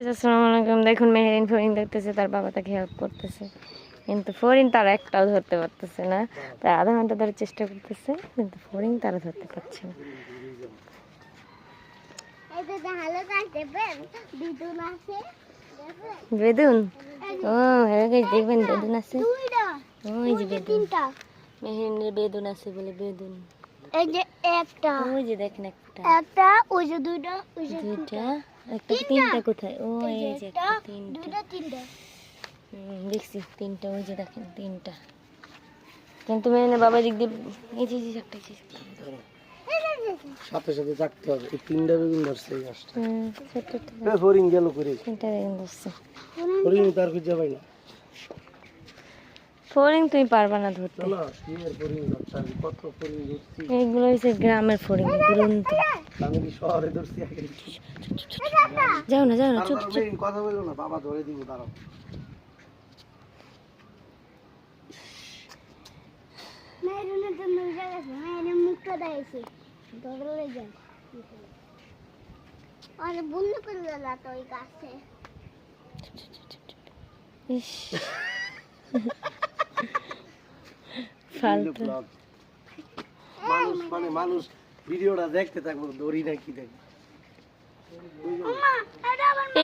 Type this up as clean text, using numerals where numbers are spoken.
আসসালামু আলাইকুম। দেখুন মেহেরিন ফরিন দেখতেছে, তার বাবা তাকে হেল্প করতেছে, কিন্তু ফরিন তারা একটাও ধরতে পারতেছে না। তার আধা ঘন্টা ধরে চেষ্টা করতেছে, কিন্তু ফরিন তারা ধরতে পারছে না। বেদুন, ও দেখবেন বেদুন আছে, ওই যে বেদুন, মেহেরিনের বেদুন আছে বলে বেদুন। এই যে একটা, ওই যে দেখেন একটা, একটা ওই যে দুইটা, ওই যে দুইটা, একটা তিনটা কোথায়? ও এই যে একটা, তিনটা, দুইটা তিনটা। দেখছি তিনটা, ওই যে দেখেন তিনটা। কিন্তু মেহেরিনের বাবা দিক দিয়ে এই যে একটা, সাথে সাথে চাকতে হবে। এই তিনটা বেগুন ধরছে এই গাছটা। ছোট্ট হরিণ গেল করে তিনটা বেগুন ধরছে। হরিণ তার খুঁজে পাই না। ফড়িং তুমি পারবা না ধরতে। না এর হরিণ ধরছে, আমি কত হরিণ ধরছি। এইগুলো হচ্ছে গ্রামের ফড়িং, দুরন্ত। আমি কি শহরে ধরছি আগে? যাও না চুপ চুপ। মেরিন কথা বললো না, বাবা ধরে দিব দাঁড়াও। মেরুনের জন্য গেছে, মেরুন মুখটা দেখাইছে ধরলে যায়। আরে বন্ধ করে দিল তো ওই গাছে। ইস, ফালতু। মানুষ মানে মানুষ ভিডিওটা দেখতে থাকবো, দড়ি না কি দেখবো। মা এটা আবার